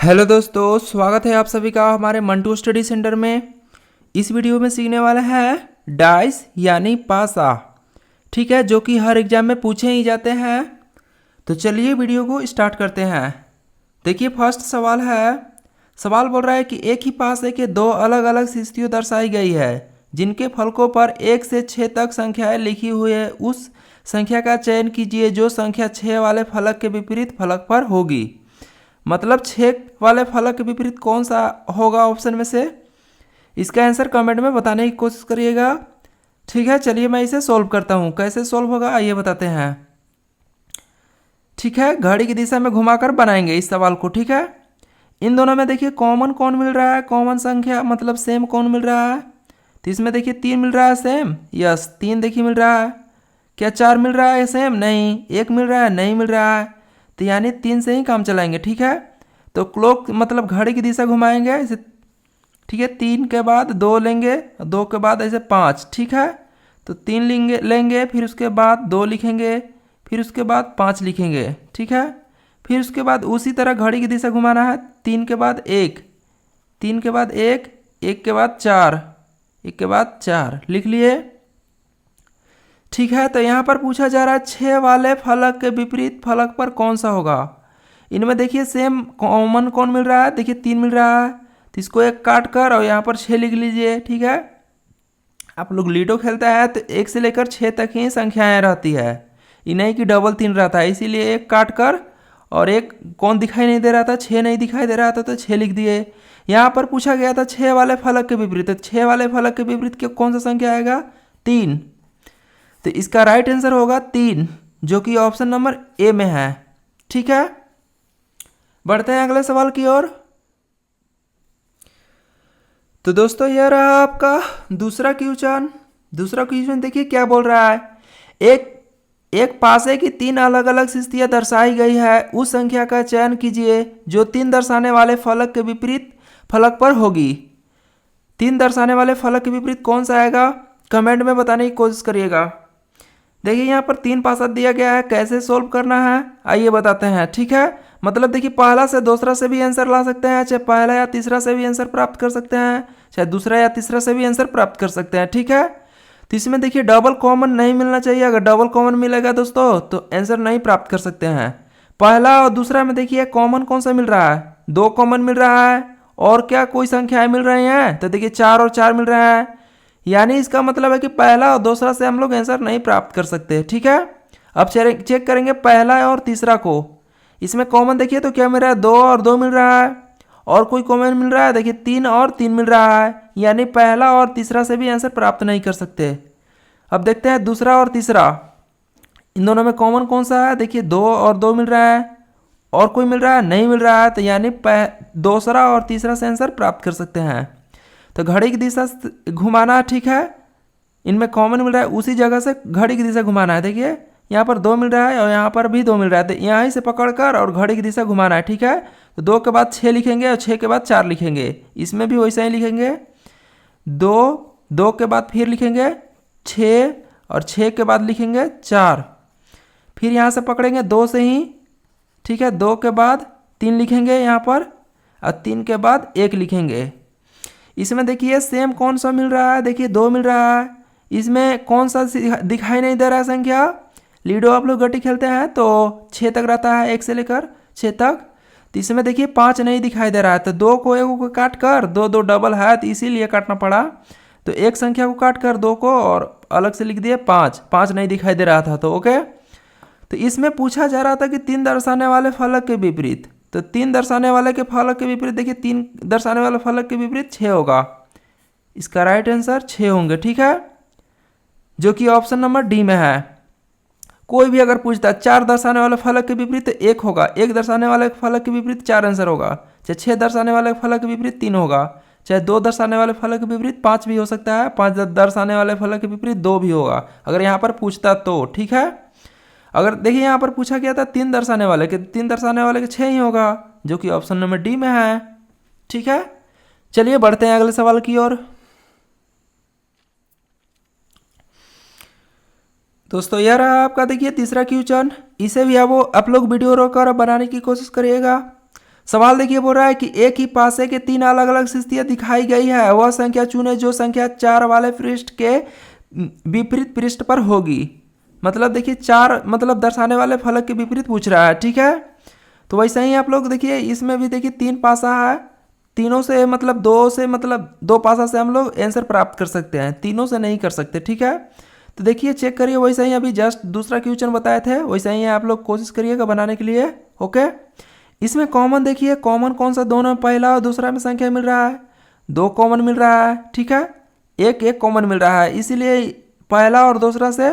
Hello दोस्तों, स्वागत है आप सभी का हमारे मंटू स्टडी सेंटर में। इस वीडियो में सीखने वाला है डाइस यानी पासा। ठीक है, जो कि हर एग्जाम में पूछे ही जाते हैं। तो चलिए वीडियो को स्टार्ट करते हैं। देखिए फर्स्ट सवाल है। सवाल बोल रहा है कि एक ही पासे के दो अलग अलग स्थितियों दर्शाई गई है जिनके फलकों पर 1 से 6 तक संख्याएं लिखी हुई है। उस संख्या का चयन कीजिए जो संख्या 6 वाले फलक के विपरीत फलक पर होगी। मतलब 6 वाले फलक के विपरीत कौन सा होगा ऑप्शन में से। इसका आंसर कमेंट में बताने की कोशिश करिएगा। ठीक है, चलिए मैं इसे सॉल्व करता हूँ। कैसे सॉल्व होगा आइए बताते हैं। ठीक है, घड़ी की दिशा में घुमाकर बनाएंगे इस सवाल को। ठीक है, इन दोनों में देखिए कॉमन कौन मिल रहा है, कॉमन संख्या मतलब सेम कौन मिल रहा है। तो इसमें देखिए 3 मिल रहा है सेम, यस 3 देखिए मिल रहा है। क्या 4 मिल रहा है सेम, नहीं। 1 मिल रहा है, नहीं मिल रहा है। तो यानी 3 से ही काम चलाएंगे। ठीक है, तो क्लॉक मतलब घड़ी की दिशा घुमाएंगे ऐसे। ठीक है, 3 के बाद 2 लेंगे, 2 के बाद ऐसे 5। ठीक है, तो 3 लेंगे फिर उसके बाद 2 लिखेंगे, फिर उसके बाद 5 लिखेंगे। ठीक है, फिर उसके बाद उसी तरह घड़ी की दिशा घुमाना है। 3 के बाद 1, 3 के बाद 1, 1 के बाद 4, 1 के बाद 4 लिख लिए। ठीक है, तो यहाँ पर पूछा जा रहा है 6 वाले फलक के विपरीत फलक पर कौन सा होगा। इनमें देखिए सेम कॉमन कौन मिल रहा है, देखिए 3 मिल रहा है। तो इसको एक काट कर और यहाँ पर 6 लिख लीजिए। ठीक है, आप लोग लूडो खेलता है तो 1 से लेकर 6 तक ही संख्याएं रहती है, ये नहीं कि डबल 3 रहता है। इसीलिए एक काट कर और एक कौन दिखाई नहीं दे रहा था, 6 नहीं दिखाई दे रहा था तो 6 लिख दिए। यहाँ पर पूछा गया था 6 वाले फलक के विपरीत, तो 6 वाले फलक के विपरीत कौन सा संख्या आएगा, 3। तो इसका राइट आंसर होगा 3, जो कि ऑप्शन नंबर ए में है। ठीक है, बढ़ते हैं अगले सवाल की ओर। तो दोस्तों यह रहा आपका दूसरा क्वेश्चन। दूसरा क्वेश्चन देखिए क्या बोल रहा है। एक एक पासे की 3 अलग अलग स्थितियां दर्शाई गई है। उस संख्या का चयन कीजिए जो 3 दर्शाने वाले फलक के विपरीत फलक पर होगी। 3 दर्शाने वाले फलक के विपरीत कौन सा आएगा, कमेंट में बताने की कोशिश करिएगा। देखिए यहाँ पर 3 पासा दिया गया है, कैसे सोल्व करना है आइए बताते हैं। ठीक है, मतलब देखिए पहला से दूसरा से भी आंसर ला सकते हैं, चाहे पहला या तीसरा से भी आंसर प्राप्त कर सकते हैं, चाहे दूसरा या तीसरा से भी आंसर प्राप्त कर सकते हैं। ठीक है, तो इसमें देखिए डबल कॉमन नहीं मिलना चाहिए। अगर डबल कॉमन मिलेगा दोस्तों तो आंसर नहीं प्राप्त कर सकते हैं। पहला और दूसरा में देखिए कॉमन कौन सा मिल रहा है, 2 कॉमन मिल रहा है। और क्या कोई संख्याएं मिल रही हैं, तो देखिए 4 और 4 मिल रहा है। यानी इसका मतलब है कि पहला और दूसरा से हम लोग आंसर नहीं प्राप्त कर सकते। ठीक है, अब चेक करेंगे पहला और तीसरा को। इसमें कॉमन देखिए तो क्या मिल रहा है, 2 और 2 मिल रहा है। और कोई कॉमन मिल रहा है, देखिए 3 और 3 मिल रहा है। यानी पहला और तीसरा से भी आंसर प्राप्त नहीं कर सकते। अब देखते हैं दूसरा और तीसरा, इन दोनों में कॉमन कौन सा है, देखिए 2 और 2 मिल रहा है। और कोई मिल रहा है, नहीं मिल रहा है। तो यानी दूसरा और तीसरा से आंसर प्राप्त कर सकते हैं। तो घड़ी की दिशा घुमाना, ठीक है, इनमें कॉमन मिल रहा है उसी जगह से घड़ी की दिशा घुमाना है। देखिए यहाँ पर 2 मिल रहा है और यहाँ पर भी 2 मिल रहा है, तो यहीं से पकड़कर और घड़ी की दिशा घुमाना है। ठीक है, तो 2 के बाद 6 लिखेंगे और 6 के बाद 4 लिखेंगे। इसमें भी वैसा ही लिखेंगे, 2 के बाद फिर लिखेंगे 6 और 6 के बाद लिखेंगे 4। फिर यहाँ से पकड़ेंगे 2 से ही। ठीक है, 2 के बाद 3 लिखेंगे यहाँ पर और 3 के बाद 1 लिखेंगे। इसमें देखिए सेम कौन सा मिल रहा है, देखिए 2 मिल रहा है। इसमें कौन सा दिखाई नहीं दे रहा है संख्या। लूडो आप लोग गट्टी खेलते हैं तो 6 तक रहता है, 1 से लेकर 6 तक। तो इसमें देखिए 5 नहीं दिखाई दे रहा है, तो 2 को 1 को काट कर, 2 2 डबल है तो इसीलिए काटना पड़ा। तो एक संख्या को काट कर 2 को और अलग से लिख दिए 5, 5 नहीं दिखाई दे रहा था। तो ओके, तो इसमें पूछा जा रहा था कि 3 दर्शाने वाले फलक के विपरीत। तो 3 दर्शाने वाले के फलक के विपरीत देखिए 3 दर्शाने वाले फलक के विपरीत 6 होगा। इसका राइट आंसर 6 होंगे। ठीक है, जो कि ऑप्शन नंबर डी में है। कोई भी अगर पूछता है 4 दर्शाने वाले फलक के विपरीत तो 1 होगा, 1 दर्शाने वाले फलक के विपरीत 4 आंसर होगा। चाहे 6 दर्शाने वाले फलक के विपरीत 3 होगा, चाहे 2 दर्शाने वाले फलक के विपरीत 5 भी हो सकता है, 5 दर्शाने वाले फलक के विपरीत 2 भी होगा अगर यहाँ पर पूछता तो। ठीक है, अगर देखिए यहाँ पर पूछा गया था 3 दर्शाने वाले के, 3 दर्शाने वाले के 6 ही होगा, जो कि ऑप्शन नंबर डी में है। ठीक है, चलिए बढ़ते हैं अगले सवाल की ओर। दोस्तों यह रहा आपका देखिए तीसरा क्वेश्चन। इसे भी आप लोग वीडियो रोककर बनाने की कोशिश करिएगा। सवाल देखिए बोल रहा है कि एक ही पासे के तीन अलग अलग स्थितियां दिखाई गई है, वह संख्या चुने जो संख्या 4 वाले पृष्ठ के विपरीत पृष्ठ पर होगी। मतलब देखिए 4 मतलब दर्शाने वाले फलक के विपरीत पूछ रहा है, ठीक है। तो वैसे ही आप लोग देखिए इसमें भी देखिए 3 पासा है, तीनों से मतलब दो पासा से हम लोग आंसर प्राप्त कर सकते हैं, तीनों से नहीं कर सकते, ठीक है। तो देखिए चेक करिए, वैसे ही अभी जस्ट दूसरा क्वेश्चन बताए थे वैसे ही आप लोग कोशिश करिएगा बनाने के लिए। ओके, इसमें कॉमन देखिए, कॉमन कौन सा दोनों में पहला और दूसरा में संख्या मिल रहा है, 2 कॉमन मिल रहा है, ठीक है। एक एक कॉमन मिल रहा है, इसीलिए पहला और दूसरा से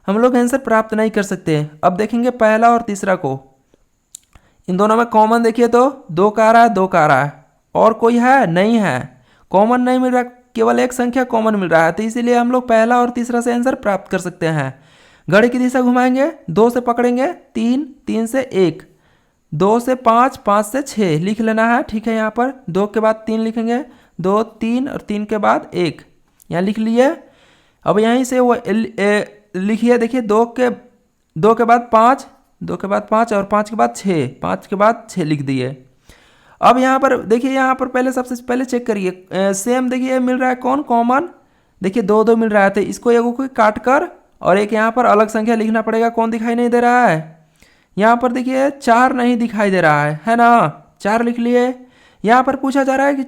हम लोग आंसर प्राप्त नहीं कर सकते। अब देखेंगे पहला और तीसरा को, इन दोनों में कॉमन देखिए तो 2 का आ रहा है, 2 का आ रहा है, और कोई है नहीं है, कॉमन नहीं मिल रहा, केवल एक संख्या कॉमन मिल रहा है। तो इसीलिए हम लोग पहला और तीसरा से आंसर प्राप्त कर सकते हैं। घड़ी की दिशा घुमाएंगे, 2 से पकड़ेंगे 3, 3 से 1, 2 से 5, 5 से 6 लिख लेना है, ठीक है। यहाँ पर 2 के बाद 3 लिखेंगे, 2 3 और 3 के बाद 1 यहाँ लिख लिए। अब यहीं से वो लिखिए, देखिए 2 के बाद 5, 2 के बाद 5 और 5 के बाद 6, 5 के बाद 6 लिख दिए। अब यहाँ पर देखिए, यहाँ पर पहले सबसे पहले चेक करिए, सेम देखिए मिल रहा है कौन कॉमन, देखिए 2 2 मिल रहा है, तो इसको एगो को काट कर और एक यहाँ पर अलग संख्या लिखना पड़ेगा। कौन दिखाई नहीं दे रहा है, यहाँ पर देखिए 4 नहीं दिखाई दे रहा है ना, 4 लिख लिए। यहाँ पर पूछा जा रहा है कि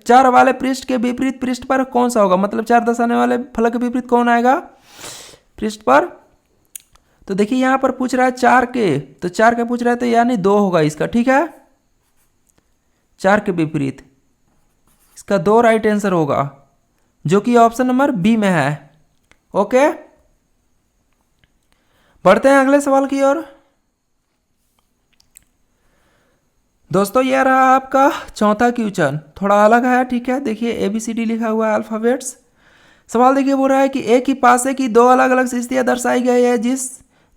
चार वाले पृष्ठ के विपरीत पृष्ठ पर कौन सा होगा, मतलब 4 दर्शाने वाले फलक के विपरीत कौन आएगा पृष्ठ पर। तो देखिए यहाँ पर पूछ रहा है 4 के, तो 4 के पूछ रहा है तो यानी 2 होगा इसका, ठीक है। 4 के विपरीत इसका 2 राइट आंसर होगा, जो कि ऑप्शन नंबर बी में है। ओके, बढ़ते हैं अगले सवाल की ओर। दोस्तों यह रहा आपका चौथा क्वेश्चन, थोड़ा अलग है, ठीक है। देखिए ABCD लिखा हुआ है अल्फाबेट्स। सवाल देखिए बोल रहा है कि एक ही पासे की 2 अलग अलग स्थितियां दर्शाई गई है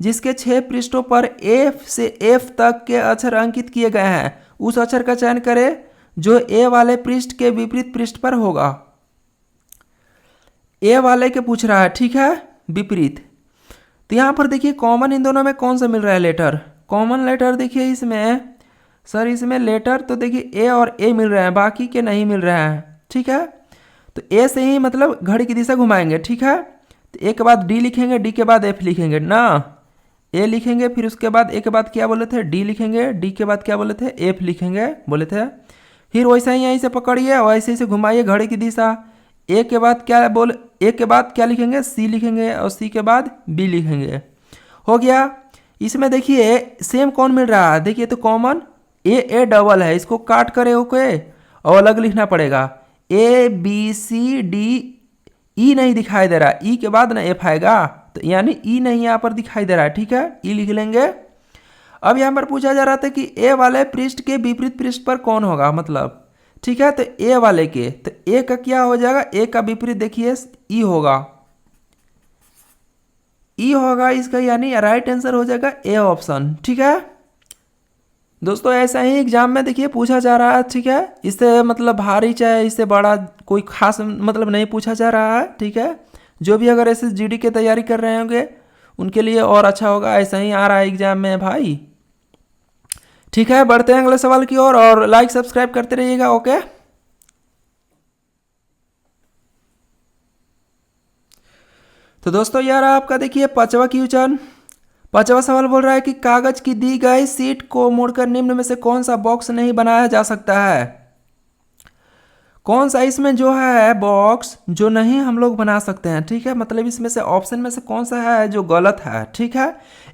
जिसके 6 पृष्ठों पर A से F तक के अक्षर अंकित किए गए हैं। उस अक्षर का चयन करें जो A वाले पृष्ठ के विपरीत पृष्ठ पर होगा। A वाले के पूछ रहा है, ठीक है, विपरीत। तो यहाँ पर देखिए कॉमन इन दोनों में कौन सा मिल रहा है लेटर, कॉमन लेटर देखिए इसमें सर, इसमें लेटर तो देखिए A और A मिल रहे हैं, बाकी के नहीं मिल रहे हैं, ठीक है। तो A से ही मतलब घड़ी की दिशा घुमाएंगे, ठीक है। तो A के बाद D लिखेंगे, D के बाद F लिखेंगे ना, A लिखेंगे, फिर उसके बाद A के बाद क्या बोले थे, D लिखेंगे, D के बाद क्या बोले थे, F लिखेंगे बोले थे। फिर वैसा ही यहीं से पकड़िए और ऐसे ऐसे घुमाइए घड़ी की दिशा। A के बाद क्या लिखेंगे, C लिखेंगे, और C के बाद B लिखेंगे, हो गया। इसमें देखिए सेम कौन मिल रहा है, देखिए तो कॉमन A डबल है, इसको काट करे ओके और अलग लिखना पड़ेगा। ABCD, E नहीं दिखाई दे रहा, E के बाद ना F आएगा, तो यानी E नहीं यहाँ पर दिखाई दे रहा है, ठीक है, E लिख लेंगे। अब यहाँ पर पूछा जा रहा था कि A वाले पृष्ठ के विपरीत पृष्ठ पर कौन होगा, मतलब ठीक है। तो A वाले के, तो A का क्या हो जाएगा, A का विपरीत देखिए E होगा, E होगा इसका, यानी राइट आंसर हो जाएगा A ऑप्शन, ठीक है। दोस्तों ऐसा ही एग्जाम में देखिए पूछा जा रहा है, ठीक है। इससे मतलब भारी चाहे इससे बड़ा कोई खास मतलब नहीं पूछा जा रहा है, ठीक है। जो भी अगर SSGD की तैयारी कर रहे होंगे उनके लिए और अच्छा होगा, ऐसा ही आ रहा है एग्जाम में भाई, ठीक है। बढ़ते हैं अगले सवाल की ओर और लाइक सब्सक्राइब करते रहिएगा। ओके, तो दोस्तों यार आपका देखिए पांचवा क्वेश्चन, पांचवा सवाल बोल रहा है कि कागज की दी गई सीट को मोड़कर निम्न में से कौन सा बॉक्स नहीं बनाया जा सकता है। कौन सा इसमें जो है बॉक्स जो नहीं हम लोग बना सकते हैं, ठीक है। मतलब इसमें से ऑप्शन में से कौन सा है जो गलत है, ठीक है।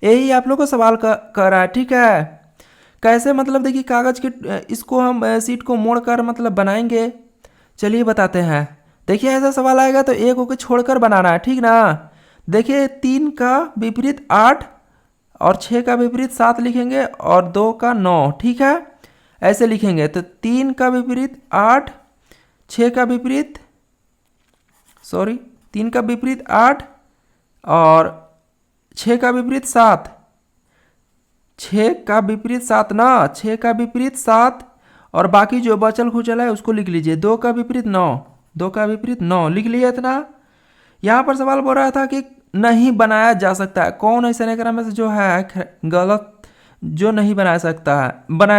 यही आप लोग को सवाल कर रहा है, ठीक है। कैसे मतलब देखिए कागज की इसको हम सीट को मोड़कर मतलब बनाएंगे, चलिए बताते हैं। देखिए ऐसा सवाल आएगा तो एक को छोड़कर बनाना है, ठीक ना। देखिए 3 का विपरीत 8 और 6 का विपरीत 7 लिखेंगे और 2 का 9, ठीक है, ऐसे लिखेंगे। तो 3 का विपरीत 8, 6 का विपरीत 3 का विपरीत 8 और 6 का विपरीत 7, 6 का विपरीत 7 ना, 6 का विपरीत 7 और बाकी जो बचल खुचल है उसको लिख लीजिए। 2 का विपरीत 9, 2 का विपरीत 9 लिख लिया इतना। यहाँ पर सवाल बोल रहा था कि नहीं बनाया जा सकता है, कौन ऐसा नहीं करा में से जो है जो नहीं बनाया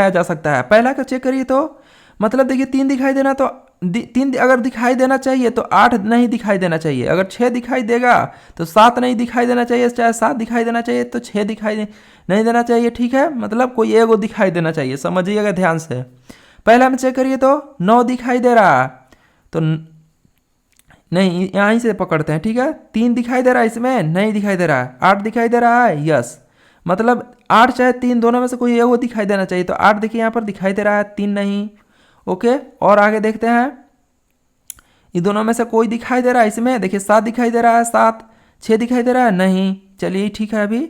जा सकता है। पहला का चेक करिए तो मतलब देखिए 3 दिखाई देना तो 3 अगर दिखाई देना चाहिए तो 8 नहीं दिखाई देना चाहिए, अगर 6 दिखाई देगा तो 7 नहीं दिखाई देना चाहिए, चाहे 7 दिखाई देना चाहिए तो 6 दिखाई नहीं देना चाहिए। ठीक है, मतलब कोई एगो दिखाई देना चाहिए, समझिएगा ध्यान से। पहला में चेक करिए तो 9 दिखाई दे रहा तो नहीं, यहीं से पकड़ते हैं। ठीक है, 3 दिखाई दे रहा है इसमें, नहीं दिखाई दे रहा है। 8 दिखाई दे रहा है, यस, मतलब 8 चाहे 3 दोनों में से कोई एगो दिखाई देना चाहिए। तो 8 देखिए यहाँ पर दिखाई दे रहा है, 3 नहीं। ओके, और आगे देखते हैं, इन दोनों में से कोई दिखाई दे रहा है इसमें, देखिए 7 दिखाई दे रहा है, 7। 6 दिखाई दे रहा है, नहीं। चलिए ठीक है, अभी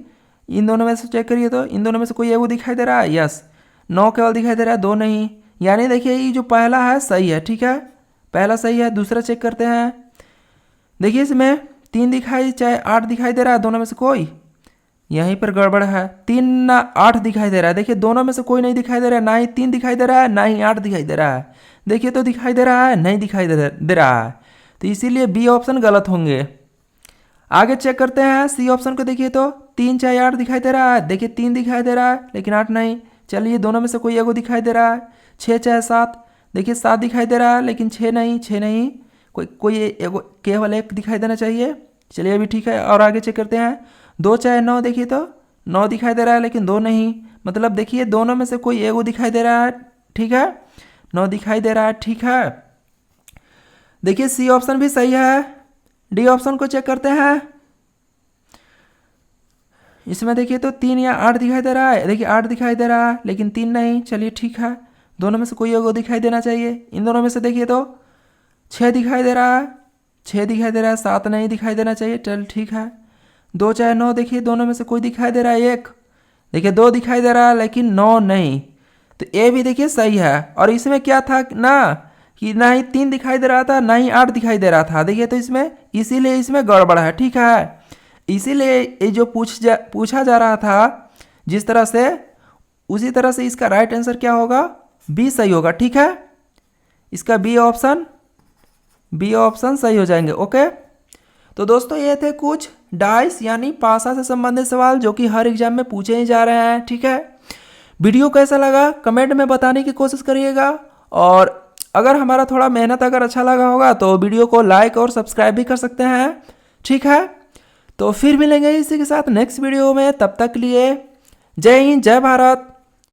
इन दोनों में से चेक करिए तो इन दोनों में से कोई एगो दिखाई दे रहा है, यस। 9 केवल दिखाई दे रहा है, 2 नहीं। यानी देखिए ये जो पहला है सही है। ठीक है, पहला सही है। दूसरा चेक करते हैं, देखिए इसमें 3 दिखाई चाहे 8 दिखाई दे रहा है, दोनों में से कोई, यहीं पर गड़बड़ है। 3 ना 8 दिखाई दे रहा है, देखिए दोनों में से कोई नहीं दिखाई दे रहा है, ना ही 3 दिखाई दे रहा है, ना ही 8 दिखाई दे रहा है। देखिए तो दिखाई दे रहा है, नहीं दिखाई दे रहा है, तो इसीलिए बी ऑप्शन गलत होंगे। आगे चेक करते हैं सी ऑप्शन को, देखिए तो 3 चाहे 8 दिखाई दे रहा है, देखिए 3 दिखाई दे रहा है लेकिन 8 नहीं। चलिए दोनों में से कोई एगो दिखाई दे रहा है। 6 चाहे 7, देखिए 7 दिखाई दे रहा है लेकिन 6 नहीं, 6 नहीं, कोई एगो केवल 1 दिखाई देना चाहिए। चलिए अभी ठीक है, और आगे चेक करते हैं। 2 चाहे 9, देखिए तो 9 दिखाई दे रहा है लेकिन 2 नहीं, मतलब देखिए दोनों में से कोई एगो दिखाई दे रहा है। ठीक है, 9 दिखाई दे रहा है। ठीक है, देखिए सी ऑप्शन भी सही है। डी ऑप्शन को चेक करते हैं, इसमें देखिए तो 3 या 8 दिखाई दे रहा है, देखिए 8 दिखाई दे रहा है लेकिन 3 नहीं। चलिए ठीक है, दोनों में से कोई एगो दिखाई देना चाहिए। इन दोनों में से देखिए तो 6 दिखाई दे रहा है, 6 दिखाई दे रहा है, 7 नहीं दिखाई देना चाहिए। चल ठीक है, 2 चाहे 9, देखिए दोनों में से कोई दिखाई दे रहा है, 1, देखिए 2 दिखाई दे रहा है लेकिन 9 नहीं, तो ए भी देखिए सही है। और इसमें क्या था ना कि ना ही 3 दिखाई दे रहा था, ना ही 8 दिखाई दे रहा था, देखिए तो इसमें इसीलिए इसमें गड़बड़ है। ठीक है, इसीलिए ये जो पूछा जा रहा था जिस तरह से, उसी तरह से इसका राइट आंसर क्या होगा, बी सही होगा। ठीक है, इसका बी ऑप्शन सही हो जाएंगे। ओके, तो दोस्तों ये थे कुछ डाइस यानी पासा से संबंधित सवाल जो कि हर एग्जाम में पूछे ही जा रहे हैं। ठीक है, वीडियो कैसा लगा कमेंट में बताने की कोशिश करिएगा, और अगर हमारा थोड़ा मेहनत अगर अच्छा लगा होगा तो वीडियो को लाइक और सब्सक्राइब भी कर सकते हैं। ठीक है, तो फिर मिलेंगे इसी के साथ नेक्स्ट वीडियो में, तब तक के लिए जय हिंद, जय भारत।